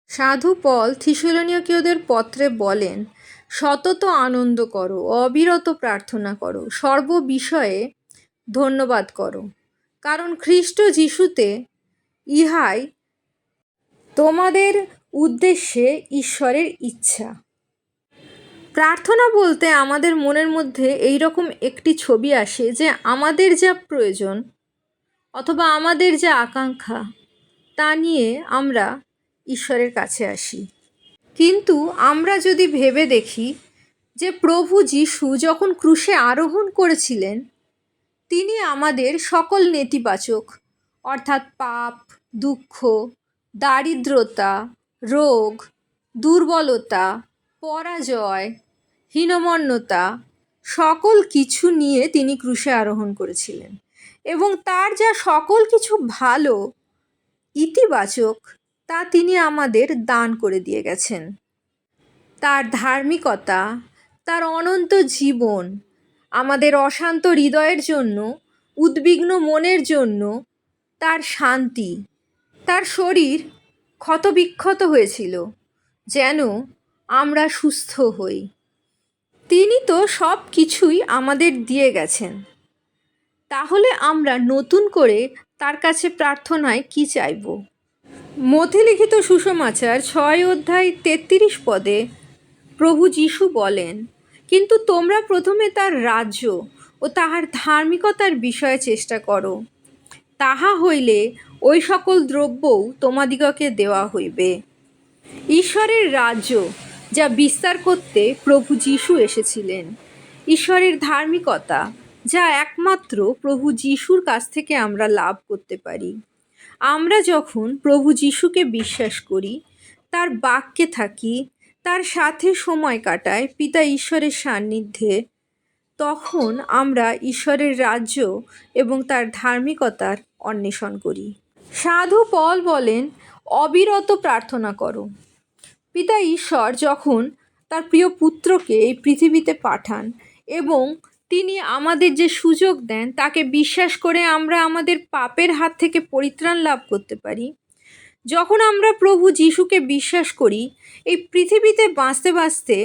সাধু পল থিসেলনিকীয়দের পত্রে বলেন, সতত আনন্দ করো, অবিরত প্রার্থনা করো, সর্ববিষয়ে ধন্যবাদ করো, কারণ খ্রিস্ট যিশুতে ইহাই তোমাদের উদ্দেশ্যে ঈশ্বরের ইচ্ছা। প্রার্থনা বলতে আমাদের মনের মধ্যে এই রকম একটি ছবি আসে যে আমাদের যা প্রয়োজন অথবা আমাদের যা আকাঙ্ক্ষা তা নিয়ে আমরা ঈশ্বরের কাছে আসি। কিন্তু আমরা যদি ভেবে দেখি যে প্রভু যীশু যখন ক্রুশে আরোহণ করেছিলেন, তিনি আমাদের সকল নেতিবাচক অর্থাৎ পাপ, দুঃখ, দারিদ্রতা, রোগ, দুর্বলতা, পরাজয়, হীনমন্যতা সকল কিছু নিয়ে তিনি ক্রুশে আরোহণ করেছিলেন এবং তার যা সকল কিছু ভালো ইতিবাচক তা তিনি আমাদের দান করে দিয়ে গেছেন। তার ধার্মিকতা, তার অনন্ত জীবন, আমাদের অশান্ত হৃদয়ের জন্য, উদ্বিগ্ন মনের জন্য, তার শান্তি, তার শরীর ক্ষতবিক্ষত হয়েছিল যেন আমরা সুস্থ হই। তিনি তো সব কিছুই আমাদের দিয়ে গেছেন। তাহলে আমরা নতুন করে তার কাছে প্রার্থনায় কি চাইব? মথে লিখিত সুসমাচার 6 অধ্যায় 33 পদে প্রভু যীশু বলেন, কিন্তু তোমরা প্রথমে তার রাজ্য ও তাহার ধার্মিকতার বিষয়ে চেষ্টা করো, তাহা হইলে ওই সকল দ্রব্যও তোমাদিগকে দেওয়া হইবে। ঈশ্বরের রাজ্য যা বিস্তার করতে প্রভু যীশু এসেছিলেন, ঈশ্বরের ধার্মিকতা যা একমাত্র প্রভু যীশুর কাছ থেকে আমরা লাভ করতে পারি। আমরা যখন প্রভু যীশুকে বিশ্বাস করি, তার বাক্যে থাকি, তার সাথে সময় কাটাই পিতা ঈশ্বরের সান্নিধ্যে, তখন আমরা ঈশ্বরের রাজ্য এবং তার ধার্মিকতার অন্বেষণ করি। সাধু পল বলেন, অবিরত প্রার্থনা করো। পিতা ঈশ্বর যখন তার প্রিয় পুত্রকে এই পৃথিবীতে পাঠান এবং তিনি আমাদের যে সুযোগ দেন তাকে বিশ্বাস করে আমরা আমাদের পাপের হাত থেকে পরিত্রাণ লাভ করতে পারি, যখন আমরা প্রভু যীশুকে বিশ্বাস করি, এই পৃথিবীতে বাঁচতে বাঁচতে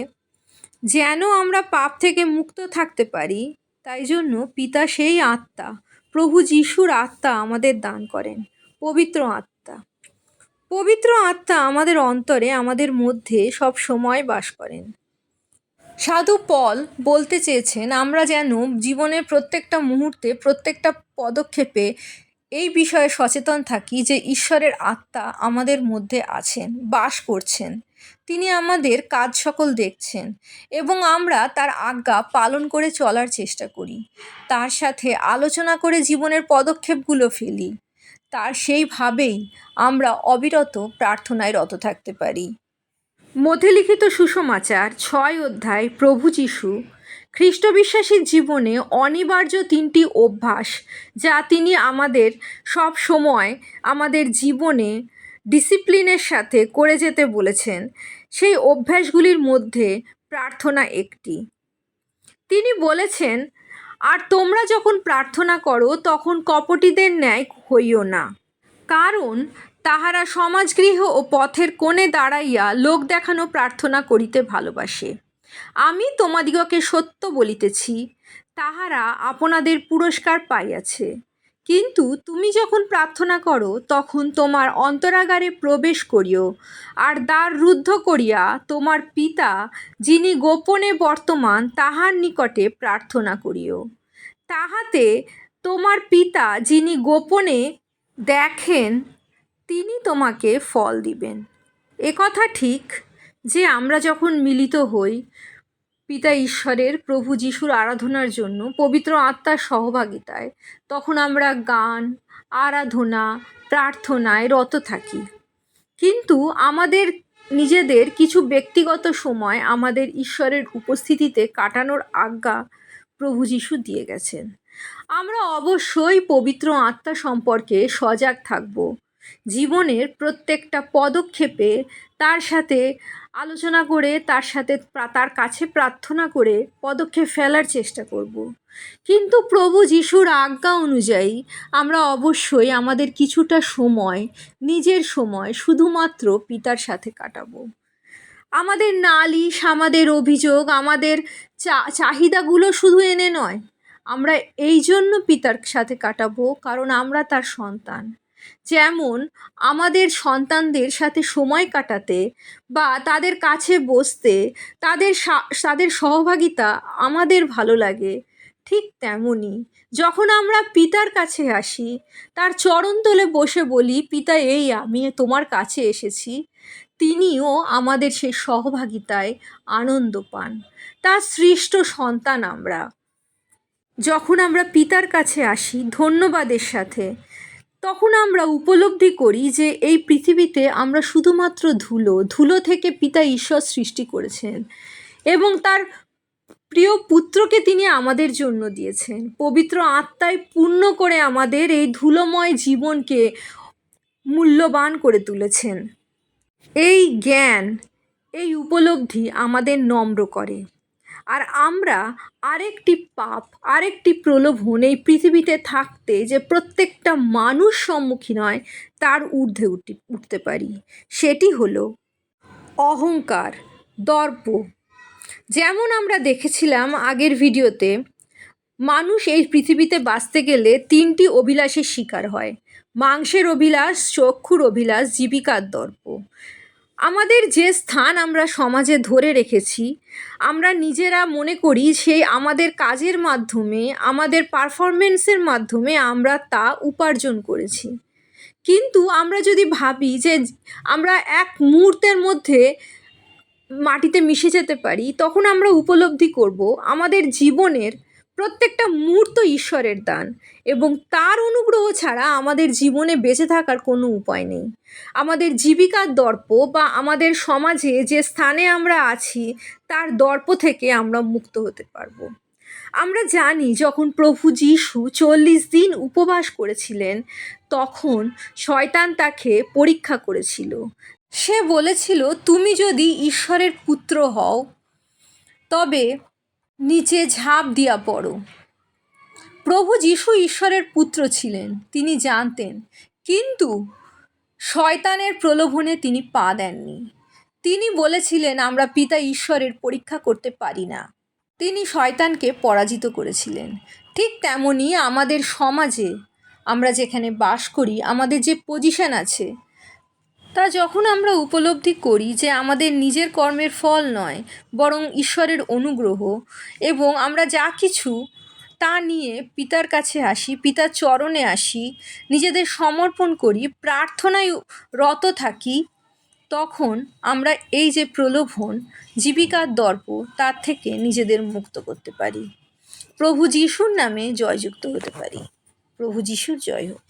যেন আমরা পাপ থেকে মুক্ত থাকতে পারি, তাই জন্য পিতা সেই আত্মা, প্রভু যীশুর আত্মা আমাদের দান করেন, পবিত্র আত্মা। পবিত্র আত্মা আমাদের অন্তরে, আমাদের মধ্যে সব সময় বাস করেন। সাধু পল বলতে চেয়েছেন আমরা যেন জীবনের প্রত্যেকটা মুহূর্তে, প্রত্যেকটা পদক্ষেপে এই বিষয়ে সচেতন থাকি যে ঈশ্বরের আত্মা আমাদের মধ্যে আছেন, বাস করছেন। তিনি আমাদের কাজ সকল দেখছেন এবং আমরা তার আজ্ঞা পালন করে চলার চেষ্টা করি, তার সাথে আলোচনা করে জীবনের পদক্ষেপগুলো ফেলি। তার সেইভাবেই আমরা অবিরত প্রার্থনায় রত থাকতে পারি। মথে লিখিত সুসমাচার 6 অধ্যায় প্রভু যীশু খ্রিস্ট বিশ্বাসীর জীবনে অনিবার্য 3টি অভ্যাস যা তিনি আমাদের সব সময় আমাদের জীবনে ডিসিপ্লিনের সাথে করে যেতে বলেছেন, সেই অভ্যাসগুলির মধ্যে প্রার্থনা একটি। তিনি বলেছেন, আর তোমরা যখন প্রার্থনা করো তখন কপটীদের ন্যায় হইও না, কারণ তাহারা সমাজগৃহ ও পথের কোণে দাঁড়াইয়া লোক দেখানো প্রার্থনা করিতে ভালোবাসে। আমি তোমাদিগকে সত্য বলিতেছি, তাহারা আপনাদের পুরস্কার পাইয়াছে। কিন্তু তুমি যখন প্রার্থনা করো তখন তোমার অন্তরাগারে প্রবেশ করিও, আর দ্বার রুদ্ধ করিয়া তোমার পিতা যিনি গোপনে বর্তমান তাহার নিকটে প্রার্থনা করিও। তাহাতে তোমার পিতা যিনি গোপনে দেখেন তিনি তোমাকে ফল দিবেন। একথা ঠিক যে আমরা যখন মিলিত হই পিতা ঈশ্বরের, প্রভু যীশুর আরাধনার জন্য পবিত্র আত্মার সহভাগিতায়, তখন আমরা গান, আরাধনা, প্রার্থনায় রত থাকি। কিন্তু আমাদের নিজেদের কিছু ব্যক্তিগত সময় আমাদের ঈশ্বরের উপস্থিতিতে কাটানোর আজ্ঞা প্রভু যীশু দিয়ে গেছেন। আমরা অবশ্যই পবিত্র আত্মা সম্পর্কে সজাগ থাকব, জীবনের প্রত্যেকটা পদক্ষেপে তার সাথে আলোচনা করে, তার কাছে প্রার্থনা করে পদক্ষেপ ফেলার চেষ্টা করব। কিন্তু প্রভু যিশুর আজ্ঞা অনুযায়ী আমরা অবশ্যই আমাদের কিছুটা সময়, নিজের সময় শুধুমাত্র পিতার সাথে কাটাবো। আমাদের নালিশ, আমাদের অভিযোগ, আমাদের চাহিদাগুলো শুধু এনে নয়, আমরা এই জন্য পিতার সাথে কাটাবো কারণ আমরা তার সন্তান। যেমন আমাদের সন্তানদের সাথে সময় কাটাতে বা তাদের কাছে বসতে, তাদের সহভাগিতা আমাদের ভালো লাগে, ঠিক তেমনই যখন আমরা পিতার কাছে আসি, তার চরণতলে বসে বলি, পিতা এই আমি তোমার কাছে এসেছি, তিনিও আমাদের সেই সহভাগিতায় আনন্দ পান। তার সৃষ্ট সন্তান আমরা। যখন আমরা পিতার কাছে আসি ধন্যবাদের সাথে, তখন আমরা উপলব্ধি করি যে এই পৃথিবীতে আমরা শুধুমাত্র ধুলো থেকে পিতা ঈশ্বর সৃষ্টি করেছেন এবং তার প্রিয় পুত্রকে তিনি আমাদের জন্য দিয়েছেন। পবিত্র আত্মায় পূর্ণ করে আমাদের এই ধুলোময় জীবনকে মূল্যবান করে তুলেছেন। এই জ্ঞান, এই উপলব্ধি আমাদের নম্র করে। আর আমরা আরেকটি প্রলোভন এই পৃথিবীতে থাকতে যে প্রত্যেকটা মানুষ সম্মুখীন হয় তার ঊর্ধ্বে উঠতে পারি, সেটি হলো অহংকার, দর্প। যেমন আমরা দেখেছিলাম আগের ভিডিওতে, মানুষ এই পৃথিবীতে বাঁচতে গেলে 3টি অভিলাষের শিকার হয়: মাংসের অভিলাষ, চক্ষুর অভিলাষ, জীবিকার দর্প। আমাদের যে স্থান আমরা সমাজে ধরে রেখেছি, আমরা নিজেরা মনে করি সেই আমাদের কাজের মাধ্যমে, আমাদের পারফরমেন্সের মাধ্যমে আমরা তা উপার্জন করেছি। কিন্তু আমরা যদি ভাবি যে আমরা এক মুহূর্তের মধ্যে মাটিতে মিশে যেতে পারি, তখন আমরা উপলব্ধি করব আমাদের জীবনের প্রত্যেকটা মুহূর্ত ঈশ্বরের দান এবং তার অনুগ্রহ ছাড়া আমাদের জীবনে বেঁচে থাকার কোনো উপায় নেই। আমাদের জীবিকার দর্প বা আমাদের সমাজে যে স্থানে আমরা আছি তার দর্প থেকে আমরা মুক্ত হতে পারবো। আমরা জানি যখন প্রভু যীশু 40 দিন উপবাস করেছিলেন, তখন শয়তান তাকে পরীক্ষা করেছিল। সে বলেছিল, তুমি যদি ঈশ্বরের পুত্র হও তবে নিচে ঝাঁপ দিয়া পড়ো। প্রভু যীশু ঈশ্বরের পুত্র ছিলেন, তিনি জানতেন, কিন্তু শয়তানের প্রলোভনে তিনি পা দেননি। তিনি বলেছিলেন আমরা পিতা ঈশ্বরের পরীক্ষা করতে পারি না। তিনি শয়তানকে পরাজিত করেছিলেন। ঠিক তেমনই আমাদের সমাজে আমরা যেখানে বাস করি, আমাদের যে পজিশন আছে, তা যখন আমরা উপলব্ধি করি যে আমাদের নিজের কর্মের ফল নয়, বরং ঈশ্বরের অনুগ্রহ, এবং আমরা যা কিছু তা নিয়ে পিতার কাছে আসি, পিতার চরণে আসি, নিজেদের সমর্পণ করি, প্রার্থনায় রত থাকি, তখন আমরা এই যে প্রলোভন, জীবিকার দর্প, তার থেকে নিজেদের মুক্ত করতে পারি। প্রভু যিশুর নামে জয়যুক্ত হতে পারি। প্রভু যিশুর জয় হোক।